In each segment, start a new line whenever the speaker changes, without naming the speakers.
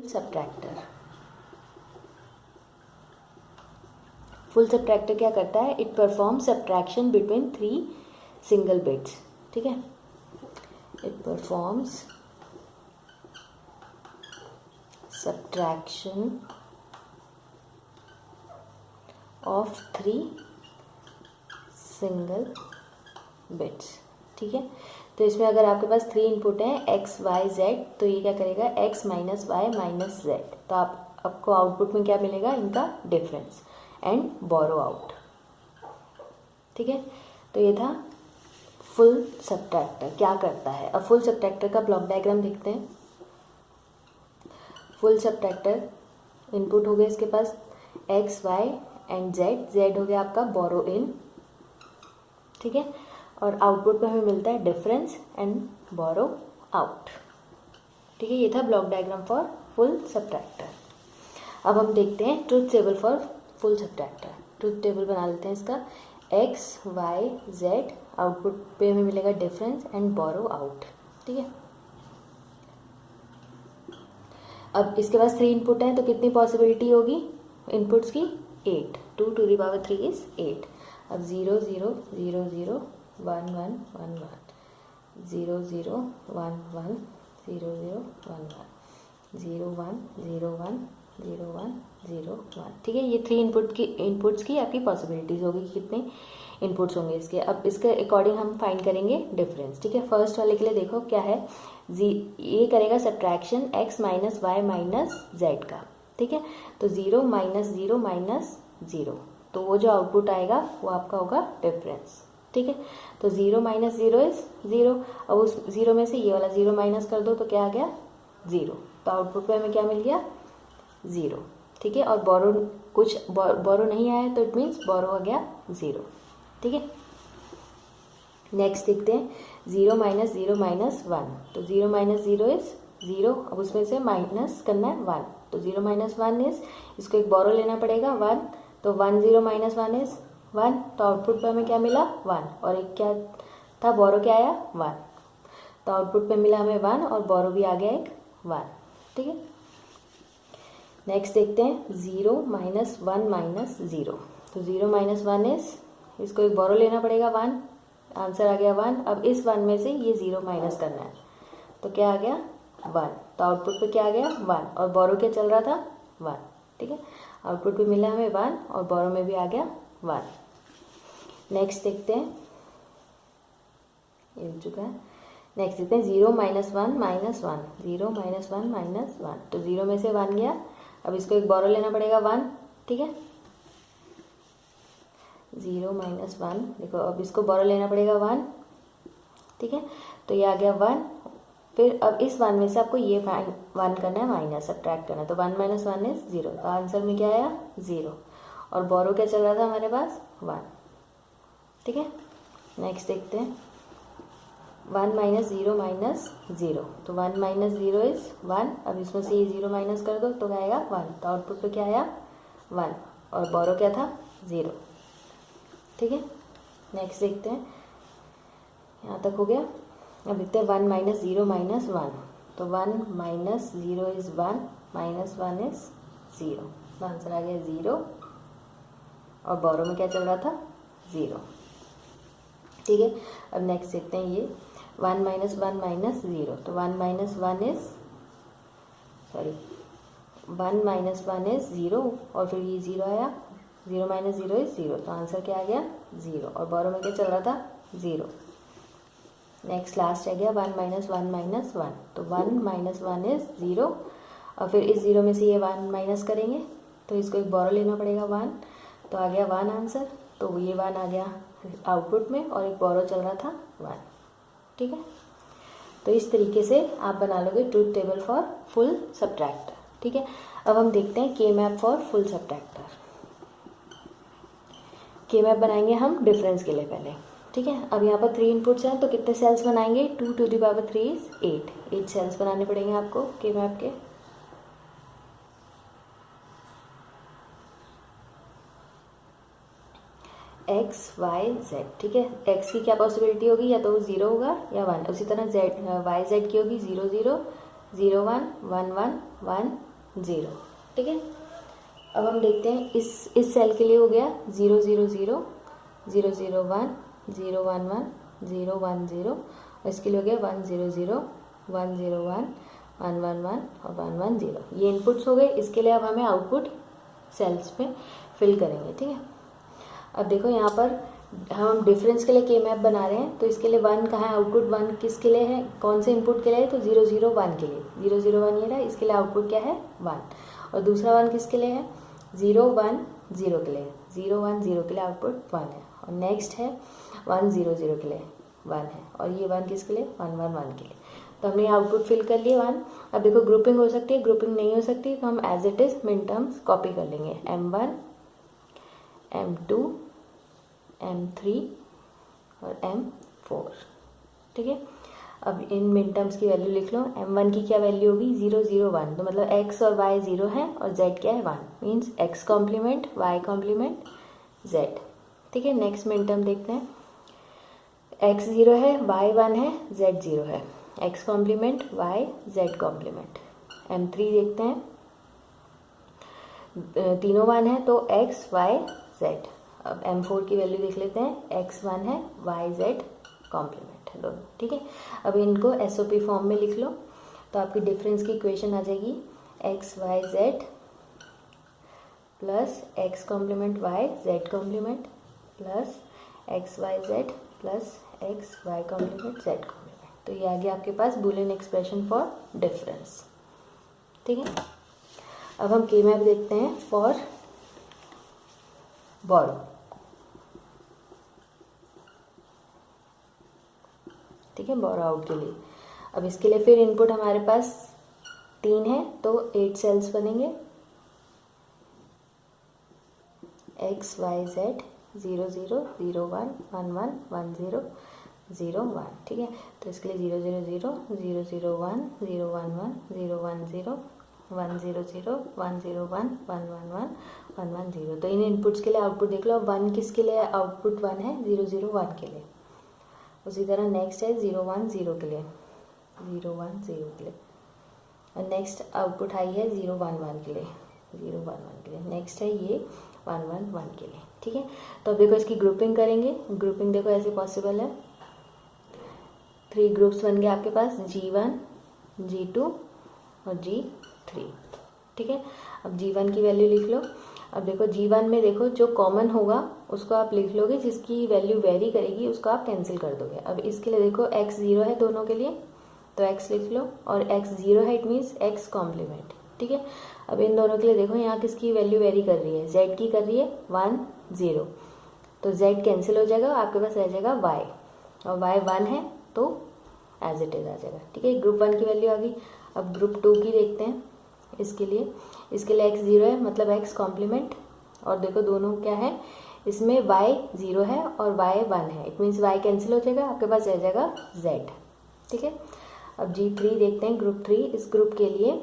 Subtractor. Full subtractor क्या करता है? It perform subtraction between 3 single bits. ठीक है, it performs subtraction of 3 single bits. ठीक है, तो इसमें अगर आपके पास 3 इनपुट हैं x y z, तो ये क्या करेगा? x minus y minus z. तो आपको आउटपुट में क्या मिलेगा? इनका डिफरेंस एंड बोरो आउट। ठीक है, तो ये था फुल सब्ट्रैक्टर क्या करता है। अब फुल सब्ट्रैक्टर का ब्लॉक डायग्राम देखते हैं। फुल सब्ट्रैक्टर इनपुट हो गए इसके पास x y एंड z हो गया आपका बोरो इन। ठीक है, और आउटपुट पे हमें मिलता है डिफरेंस एंड बोरो आउट। ठीक है, ये था block diagram for full subtractor. अब हम देखते हैं truth table for full subtractor. Truth table बना लेते हैं इसका। x y z आउटपुट पे हमें मिलेगा डिफरेंस एंड बोरो आउट। ठीक है, अब इसके पास 3 इनपुट हैं, तो कितनी पॉसिबिलिटी होगी इनपुट्स की? 8। 2 टू द पावर 3 इज 8। अब 0 0 0 0 1 1 1 1 0 0 1 1 0 0 1 1 0 1 0 1 0 1 0 1। ठीक है, ये 3 इनपुट्स की आपकी पॉसिबिलिटीज़ होगी कि कितने इनपुट्स होंगे इसके। अब इसके अकॉर्डिंग हम फाइंड करेंगे डिफरेंस। ठीक है, फर्स्ट वाले के लिए देखो क्या है, ये करेगा subtraction x minus y minus z का। ठीक है, तो 0 माइनस 0 माइनस 0, तो वो जो आउटपुट आएगा वो आपका होगा डिफरेंस। ठीक है, तो 0 माइनस 0 इज 0। अब उस 0 में से ये वाला 0 माइनस कर दो तो क्या आ गया? 0। तो आउटपुट पे हमें क्या मिल गया? 0। ठीक है, और बोरो नहीं आया तो इट मीन्स बोरो आ गया 0। ठीक है, नेक्स्ट देखते हैं 0 माइनस 0 माइनस 1। तो 0 माइनस 0 इज 0। अब उसमें से माइनस करना है 1, तो 0 माइनस 1 इज, इसको एक बोरो लेना पड़ेगा 1, तो 1 0 माइनस 1 इज 1। तो आउटपुट पे हमें क्या मिला? 1, और एक क्या था? बोरो क्या आया? 1। तो आउटपुट पे मिला हमें 1 और बोरो भी आ गया एक 1। ठीक है, नेक्स्ट देखते हैं 0 माइनस 1 माइनस 0। तो 0 माइनस 1 इज, इसको एक बोरो लेना पड़ेगा 1, आंसर आ गया 1। अब इस 1 में से ये 0 माइनस करना है, तो क्या आ गया? 1। तो आउटपुट पे क्या आ गया? 1, और बोरो क्या चल रहा था? 1। ठीक है, आउटपुट पे मिला हमें 1 और बोरो में भी आ गया 1। नेक्स्ट देखते हैं, ये हो चुका है। नेक्स्ट देखते हैं 0 माइनस 1 माइनस 1। 0 माइनस 1 माइनस 1, तो 0 में से 1 गया। अब इसको एक बोरो लेना पड़ेगा 1। ठीक है, 0 माइनस 1, देखो अब इसको बोरो लेना पड़ेगा 1। ठीक है, तो ये आ गया 1। फिर अब इस 1 में से आपको ये 1 करना है माइनस, सब्ट्रैक्ट करना है, तो 1 माइनस 1 इज 0। तो आंसर में क्या आया? 0, और बोरो क्या चल रहा था हमारे पास? 1। ठीक है, नेक्स्ट देखते हैं 1 माइनस 0 माइनस 0। तो 1 माइनस 0 इज 1। अब इसमें से ये 0 माइनस कर दो तो क्या आएगा? 1। तो आउटपुट पे क्या आया? 1, और बोरो क्या था? 0। ठीक है, नेक्स्ट देखते हैं, यहाँ तक हो गया। अब देखते हैं 1 माइनस 0 माइनस 1। तो 1 माइनस 0 इज 1, माइनस 1 इज 0। तो आंसर आ गया 0, और बोरो में क्या चल रहा था? 0। ठीक है, अब नेक्स्ट देखते हैं ये 1 माइनस 1 माइनस 0। तो 1 माइनस 1 इज 1 माइनस 1 इज 0, और फिर ये 0 आया। 0 माइनस 0 इज 0, तो आंसर क्या आ गया? 0, और बोरो में क्या चल रहा था? 0। नेक्स्ट लास्ट रह गया 1 माइनस 1 माइनस 1। तो 1 माइनस 1 इज 0, और फिर इस 0 में से ये 1 माइनस करेंगे, तो इसको एक बोरो लेना पड़ेगा 1, तो आ गया 1 आंसर। तो ये 1 आ गया आउटपुट में, और एक बोरो चल रहा था 1। ठीक है, तो इस तरीके से आप बना लोगे truth table for full subtractor. ठीक है, अब हम देखते हैं के मैप फॉर फुल सब्ट्रैक्टर। के मैप बनाएंगे हम डिफरेंस के लिए पहले। ठीक है, अब यहाँ पर 3 इनपुट्स हैं, तो कितने सेल्स बनाएंगे? 2 to the power 3 is 8 cells बनाने पड़ेंगे आपको के मैप के। x y z। ठीक है, x की क्या पॉसिबिलिटी होगी? या तो 0 होगा या 1। उसी तरह y z की होगी 0 0 0 1 1 1 1 0, ठीक है। अब हम देखते हैं इस सेल के लिए हो गया 0 0 0 0 0 1 0 1 1 0 1 0, और इसके लिए हो गया 1 0 0 1 0 1 1 1 1 और 1 1 0। ये इनपुट्स हो गए। इसके लिए अब हमें आउटपुट सेल्स में फिल करेंगे, ठीक है। अब देखो यहाँ पर हम डिफरेंस के लिए के मैप बना रहे हैं, तो इसके लिए 1 कहाँ है, आउटपुट 1 किसके लिए है, कौन से इनपुट के लिए है, तो 0 0 1 के लिए 0 0 1 ये रहा, इसके लिए आउटपुट क्या है 1। और दूसरा 1 किसके लिए है, 0 1 0 के लिए, 0 1 0 के लिए आउटपुट 1 है। और नेक्स्ट है 1 0 0 के लिए 1 है, और ये 1 किसके लिए 1 1 1 के लिए। तो हमने आउटपुट फिल कर लिए 1। अब देखो ग्रुपिंग हो सकती है, ग्रुपिंग नहीं हो सकती, तो हम एज इट इज़ मिन टर्म्स कॉपी कर लेंगे, M1 M2 M3 और M4, ठीक है। अब इन मिन टर्म्स की वैल्यू लिख लो। M1 की क्या वैल्यू होगी 0 0 1, तो मतलब x और y 0 है और z क्या है 1, means x complement y complement z, ठीक है। नेक्स्ट मिन टर्म देखते हैं, x 0 है y 1 है z 0 है, x complement y z complement. M3 देखते हैं, तीनों 1 है तो x y z। अब M4 की वैल्यू देख लेते हैं, x 1 है y z कॉम्प्लीमेंट है दोनों, ठीक है। अब इनको SOP फॉर्म में लिख लो, तो आपकी डिफरेंस की इक्वेशन आ जाएगी x y z plus x complement y z complement plus x y z plus x y complement z complement. तो ये आ गया आपके पास बूलियन एक्सप्रेशन फॉर डिफरेंस, ठीक है। अब हम के मैप देखते हैं फॉर बोरो, ठीक है, बोरो आउट के लिए। अब इसके लिए फिर इनपुट हमारे पास 3 है, तो 8 सेल्स बनेंगे, x y z 0 0 0 1 1 1 1 0 0 1, ठीक है। तो इसके लिए 0 0 0 0 0 1 0 1 1 0 1 0 1 0 0 1 0 1 1 1 1 1 1 0। तो इन इनपुट्स के लिए आउटपुट देख लो। 1 किसके लिए आउटपुट 1 है, 0 0 1 के लिए। उसी तरह नेक्स्ट है 0 1 0 के लिए, 0 1 0 के लिए। और नेक्स्ट आउटपुट हाई है 0 1 1 के लिए, 0 1 1 के लिए। नेक्स्ट है ये 1 1 1 के लिए, ठीक है। तो अब देखो इसकी ग्रुपिंग करेंगे। ग्रुपिंग देखो ऐसे पॉसिबल है, 3 ग्रुप्स बन गए आपके पास, G1 G2 और G3, ठीक है। अब G1 की वैल्यू लिख लो। अब देखो G1 में देखो जो कॉमन होगा उसको आप लिख लोगे, जिसकी वैल्यू वेरी करेगी उसको आप कैंसिल कर दोगे। अब इसके लिए देखो x 0 है दोनों के लिए, तो x लिख लो, और x 0 है इट मीन्स x कॉम्प्लीमेंट, ठीक है। अब इन दोनों के लिए देखो यहाँ किसकी वैल्यू वेरी कर रही है, z की कर रही है 1 0, तो z कैंसिल हो जाएगा, आपके पास रह जाएगा y, और y 1 है तो एज इट इज आ जाएगा, ठीक है। ग्रुप 1 की वैल्यू आ गई। अब ग्रुप 2 की देखते हैं। इसके लिए x 0 है मतलब x कॉम्प्लीमेंट, और देखो दोनों क्या है, इसमें y 0 है और y 1 है, इट मीन्स y कैंसिल हो जाएगा, आपके पास रह जाएगा z, ठीक है। अब G3 देखते हैं, ग्रुप 3। इस ग्रुप के लिए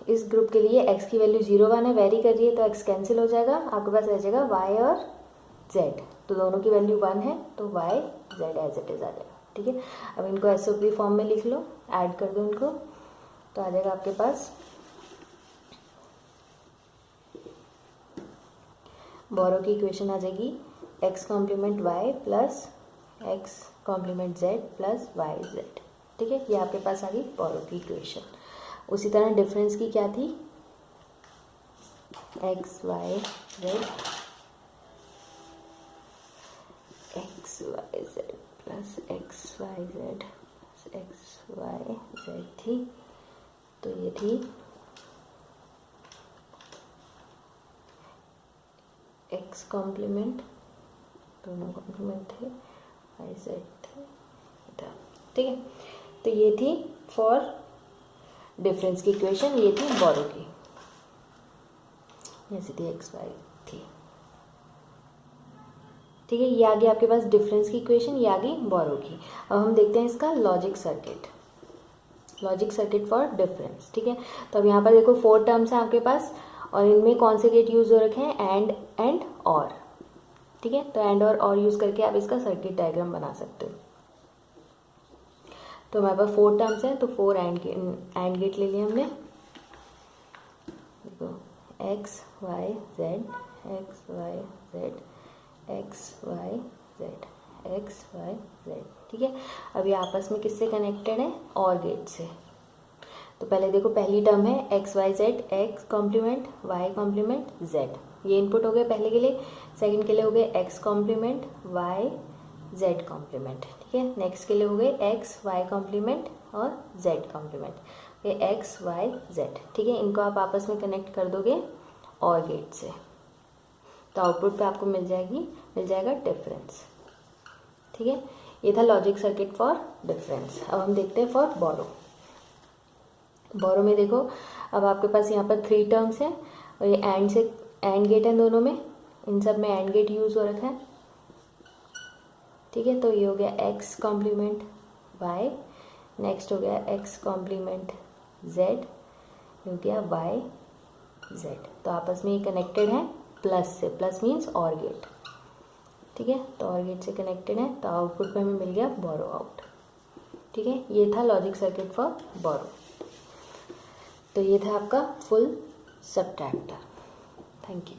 इस ग्रुप के लिए x की वैल्यू 0 1 है, वेरी कर रही है, तो x कैंसिल हो जाएगा, आपके पास रह जाएगा y और z। तो दोनों की वैल्यू 1 है तो y z as it is आ जाएगा, ठीक है। अब इनको SOP फॉर्म में लिख लो, ऐड कर दो इनको, तो आ जाएगा आपके पास बोरो की इक्वेशन आ जाएगी x complement y plus x complement z plus y z, ठीक है। ये आपके पास आ गई बोरो की इक्वेशन। उसी तरह डिफरेंस की क्या थी, x y z plus x y z थी, तो ये थी x कॉम्प्लीमेंट, दोनों कॉम्प्लीमेंट थे, y z थे, ठीक है। तो ये थी फॉर डिफरेंस की इक्वेशन, ये थी बोरो की, ऐसी थी x y थी, ठीक है। ये आ गई आपके पास डिफरेंस की इक्वेशन, ये आ गई बोरो की। अब हम देखते हैं इसका लॉजिक सर्किट फॉर डिफरेंस, ठीक है। तो अब यहाँ पर देखो 4 टर्म्स हैं आपके पास, और इनमें कौन से गेट यूज हो रखे हैं, एंड और, ठीक है। तो एंड और यूज करके आप इसका सर्किट डायग्राम बना सकते हो। तो हमारे पास 4 टर्म्स हैं, तो 4 एंड गेट ले लिए हमने। देखो x y z x y z x y z x y z, ठीक है। अब ये आपस में किससे कनेक्टेड है, और गेट से। तो पहले देखो पहली टर्म है x y z, x complement y complement z, ये इनपुट हो गए पहले के लिए। सेकंड के लिए हो गए x complement y z complement, ठीक है। नेक्स्ट के लिए हो गए एक्स वाई कॉम्प्लीमेंट और जेड कॉम्प्लीमेंट, ये एक्स वाई जेड, ठीक है। इनको आप आपस में कनेक्ट कर दोगे और गेट से, तो आउटपुट पे आपको मिल जाएगा डिफरेंस, ठीक है। ये था लॉजिक सर्किट फॉर डिफरेंस। अब हम देखते हैं फॉर बोरो। बोरो में देखो अब आपके पास यहाँ पर 3 टर्म्स हैं और ये एंड गेट है दोनों में, इन सब में एंड गेट यूज हो रखा है, ठीक है। तो ये हो गया एक्स कॉम्प्लीमेंट वाई, नेक्स्ट हो गया एक्स कॉम्प्लीमेंट जेड, हो गया वाई जेड। तो आपस में ये कनेक्टेड है प्लस से, प्लस मीन्स और गेट, ठीक है। तो और गेट से कनेक्टेड है, तो आउटपुट पे हमें मिल गया बोरो आउट, ठीक है। ये था लॉजिक सर्किट फॉर बोरो। तो ये था आपका फुल सबट्रैक्टर। Thank you.